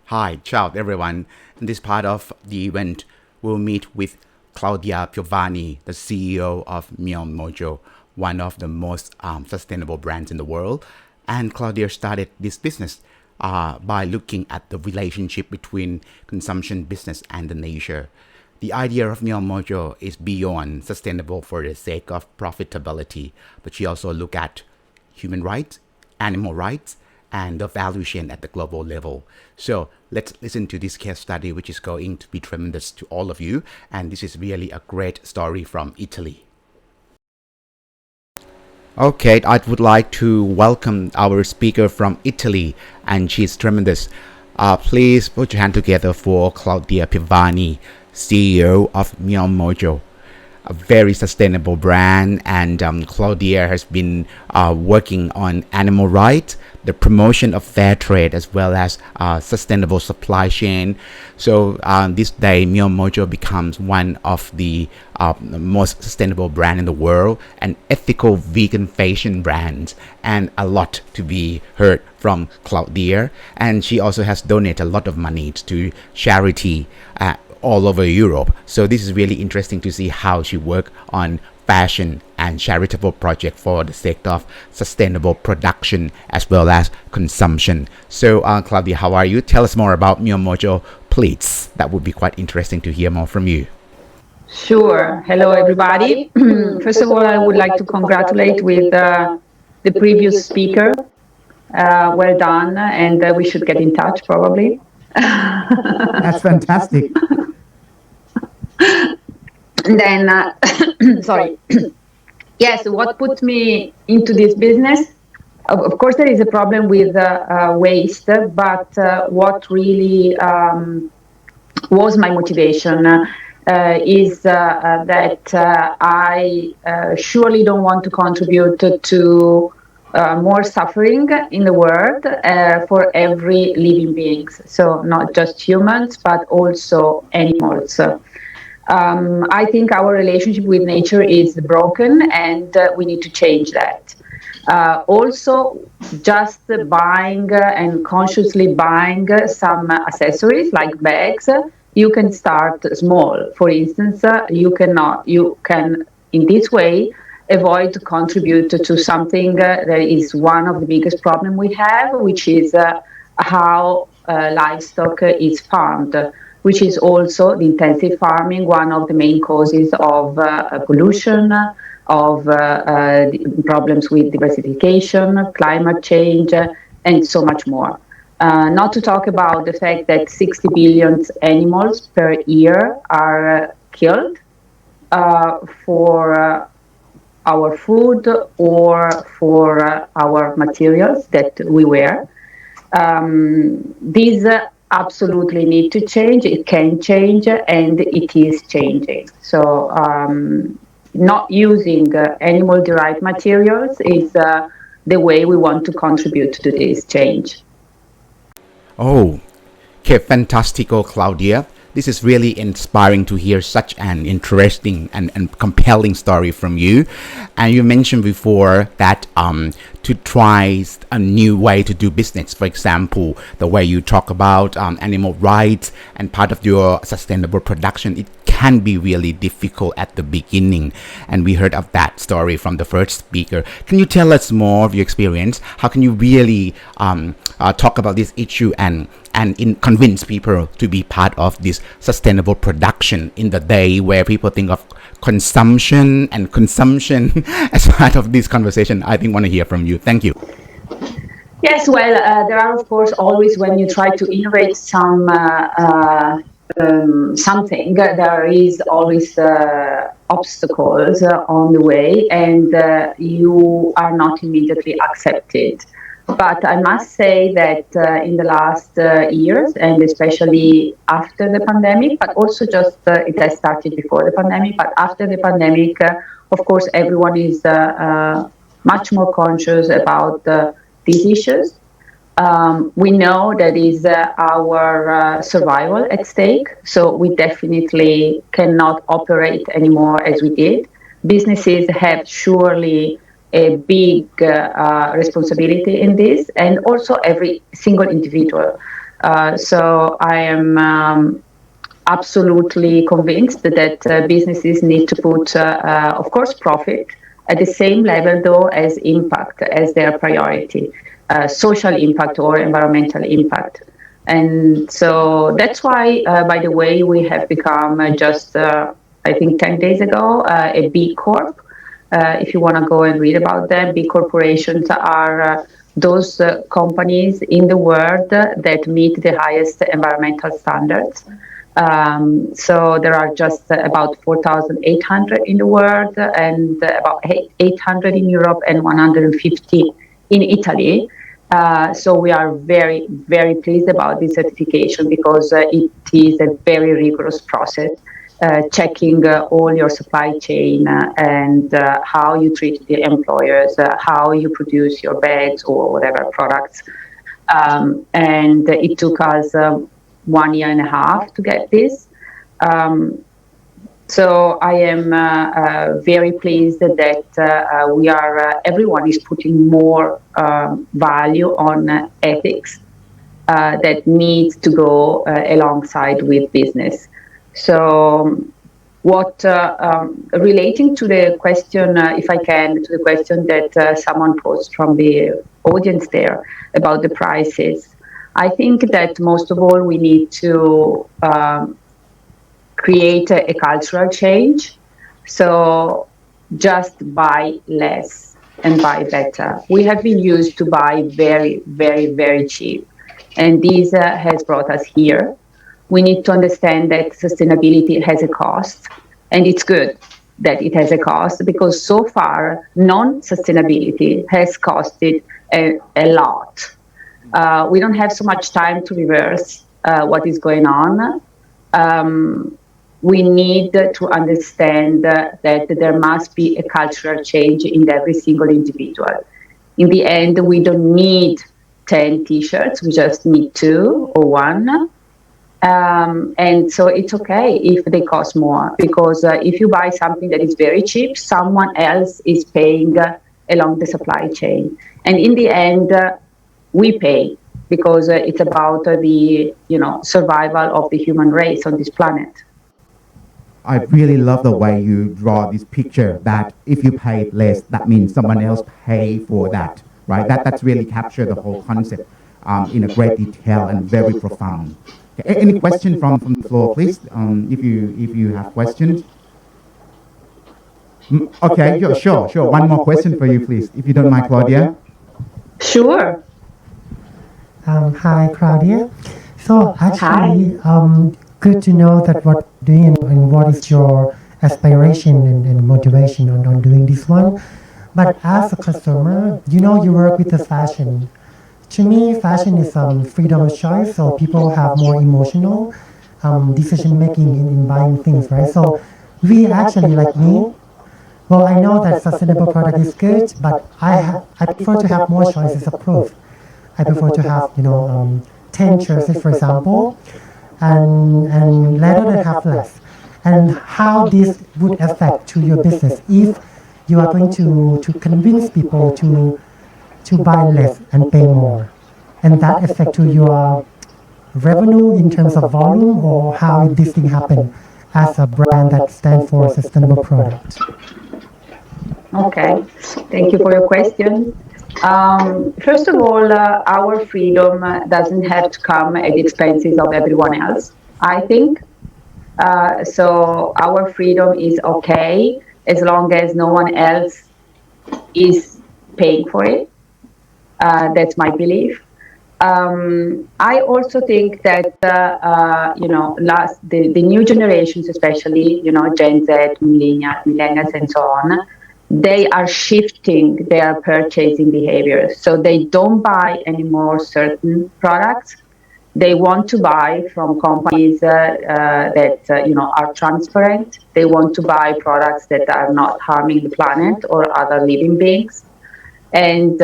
Hi, ciao everyone. In this part of the event, we'll meet with Claudia Pievami, the CEO of Miomojo, one of the most sustainable brands in the world. And Claudia started this business by looking at the relationship between consumption business and the nature. The idea of Miomojo is beyond sustainable for the sake of profitability, but she also look at human rights, animal rights, and the value chain at the global level. So let's listen to this case study, which is going to be tremendous to all of you. And this is really a great story from Italy. Okay, I would like to welcome our speaker from Italy, and she's tremendous. Please put your hand together for Claudia Pievami, CEO of Miomojo, a very sustainable brand. And Claudia has been working on animal rights, the promotion of fair trade, as well as sustainable supply chain. So this day, Miomojo becomes one of the most sustainable brand in the world, an ethical vegan fashion brand, and a lot to be heard from Claudia. And she also has donated a lot of money to charity all over Europe. So this is really interesting to see how she worked on fashion and charitable project for the sake of sustainable production as well as consumption. So Claudia, how are you? Tell us more about Miomojo, please. That would be quite interesting to hear more from you. Sure. Hello, everybody. First of all, I would like to congratulate with the previous speaker. Well done, and we should get in touch probably. That's fantastic. Then, sorry. Yes, what put me into this business? Of course, there is a problem with waste, but what really was my motivation is that I surely don't want to contribute to more suffering in the world for every living beings. So not just humans, but also animals. I think our relationship with nature is broken, and we need to change that. Also, just buying and consciously buying some accessories like bags, you can start small. For instance, you can in this way avoid to contribute to something that is one of the biggest problems we have, which is how livestock is farmed, which is also the intensive farming, one of the main causes of pollution, of problems with diversification, climate change, and so much more. Not to talk about the fact that 60 billion animals per year are killed for our food or for our materials that we wear. These absolutely need to change. It can change, and it is changing. So not using animal-derived materials is the way we want to contribute to this change. Oh, okay, fantastico, Claudia. This is really inspiring to hear such an interesting and compelling story from you. And you mentioned before that to try a new way to do business. For example, the way you talk about animal rights and part of your sustainable production, it can be really difficult at the beginning. And we heard of that story from the first speaker. Can you tell us more of your experience? How can you really talk about this issue and convince people to be part of this sustainable production in the day where people think of consumption and consumption as part of this conversation? I think want to hear from you. Thank you. Yes, well, there are, of course, always when you try to innovate something, there is always obstacles on the way, and you are not immediately accepted. But I must say that in the last years, and especially after the pandemic, but also just it has started before the pandemic, but after the pandemic, of course, everyone is much more conscious about these issues. We know that is our survival at stake, so we definitely cannot operate anymore as we did. Businesses have surely a big responsibility in this, and also every single individual. So I am absolutely convinced that businesses need to put, of course, profit at the same level, though, as impact as their priority, social impact or environmental impact. And so that's why, by the way, we have become just, I think, 10 days ago, a B Corp. If you want to go and read about them, big corporations are those companies in the world that meet the highest environmental standards. So there are just about 4,800 in the world and about 800 in Europe and 150 in Italy. So we are very, very pleased about this certification because it is a very rigorous process, checking all your supply chain and how you treat the employers, how you produce your bags or whatever products. And it took us 1 year and a half to get this. Um, so I am very pleased that we are, everyone is putting more value on ethics that needs to go alongside with business. So what relating to the question, if I can, to the question that someone posed from the audience there about the prices, I think that most of all we need to create a cultural change. So just buy less and buy better. We have been used to buy very, very, very cheap, and this has brought us here. We need to understand that sustainability has a cost, and it's good that it has a cost because so far non-sustainability has costed a lot. We don't have so much time to reverse what is going on. Um, we need to understand that there must be a cultural change in every single individual. In the end, we don't need 10 t-shirts, we just need two or one. And so it's okay if they cost more because if you buy something that is very cheap, someone else is paying along the supply chain. And in the end, we pay because it's about the survival of the human race on this planet. I really love the way you draw this picture that if you pay less, that means someone else pay for that, right? That's really capture the whole concept in a great detail and very profound. Okay, any question from the floor, please? If you have questions. Okay, sure. One more question for you, please, if you don't mind, Claudia. Sure. Hi, Claudia. So Hi. actually, good to know that what you're doing and what is your aspiration and motivation on doing this one. But as a customer, you work with the fashion. To me, fashion is freedom of choice, so people have more emotional decision making in buying things, right? So we actually, like me, well, I know that sustainable product is good, but I prefer to have more choices approved. I prefer to have 10 choices, for example, and rather than have less. And how this would affect to your business if you are going to convince people to buy less and pay more, and that affect to your revenue in terms of volume, or how this thing happen as a brand that stands for sustainable product. Okay. Thank you for your question. First of all, our freedom doesn't have to come at the expenses of everyone else, I think. So our freedom is okay as long as no one else is paying for it. That's my belief. I also think that the new generations, especially Gen Z, millennials, and so on, they are shifting their purchasing behaviors. So they don't buy anymore certain products. They want to buy from companies that are transparent. They want to buy products that are not harming the planet or other living beings. And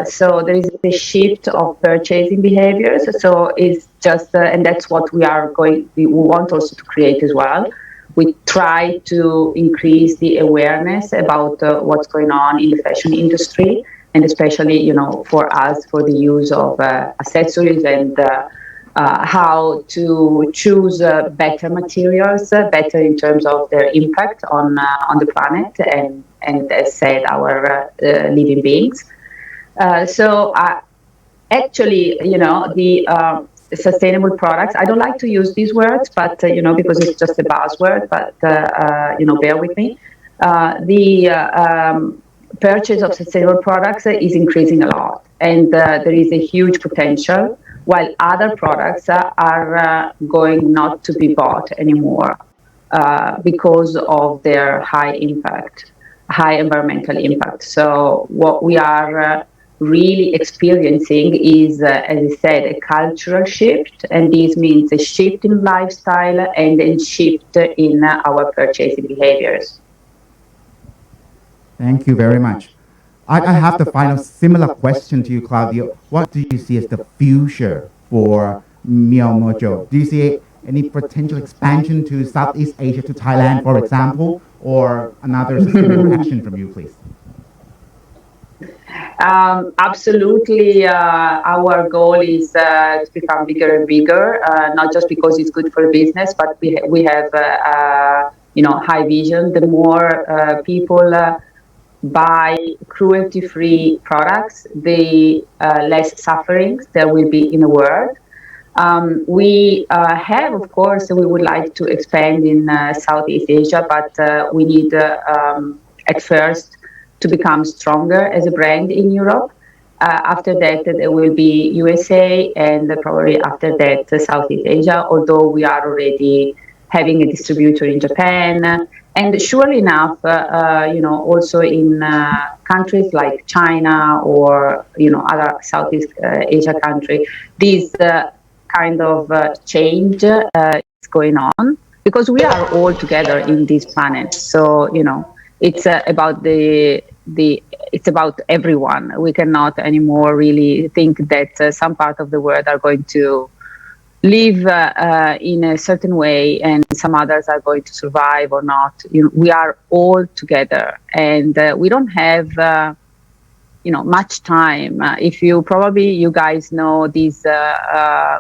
so there is a shift of purchasing behaviors. So it's just, and that's what we want also to create as well. We try to increase the awareness about what's going on in the fashion industry, and especially, for us, for the use of accessories and how to choose better materials, better in terms of their impact on the planet and as said, our living beings. So actually, the sustainable products. I don't like to use these words, but because it's just a buzzword. But bear with me. The purchase of sustainable products is increasing a lot, and there is a huge potential. While other products are going not to be bought anymore because of their high impact, high environmental impact. So what we are really experiencing is, as I said, a cultural shift, and this means a shift in lifestyle and a shift in our purchasing behaviors. Thank you very much. I have the final similar question to you, Claudia. What do you see as the future for Miomojo? Do you see any potential expansion to Southeast Asia, to Thailand, for example, or another sustainable action from you, please? Absolutely, our goal is to become bigger and bigger. Not just because it's good for business, but we have high vision. The more people buy cruelty-free products, the less sufferings there will be in the world. We have, of course, we would like to expand in Southeast Asia, but we need at first to become stronger as a brand in Europe. After that, there will be USA, and probably after that, Southeast Asia, although we are already having a distributor in Japan. And surely enough, also in countries like China or, other Southeast Asia country, this kind of change is going on because we are all together in this planet. So, it's about it's about everyone. We cannot anymore really think that some part of the world are going to live in a certain way and some others are going to survive or not. We are all together, and we don't have much time. If you guys know this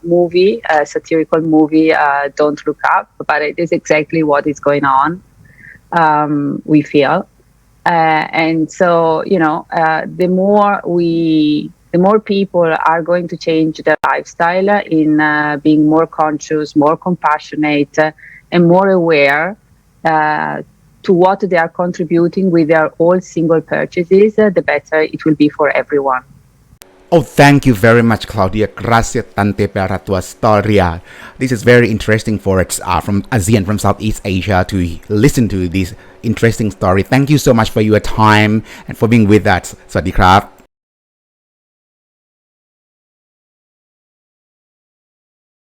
movie, satirical movie, Don't Look Up, but it is exactly what is going on. We feel, and so the more people are going to change their lifestyle in being more conscious, more compassionate, and more aware to what they are contributing with their all single purchases, the better it will be for everyone. Oh, thank you very much, Claudia. Gracias tante per la tua storia. This is very interesting for us from ASEAN, from Southeast Asia, to listen to this interesting story. Thank you so much for your time and for being with us. สวัสดีครับ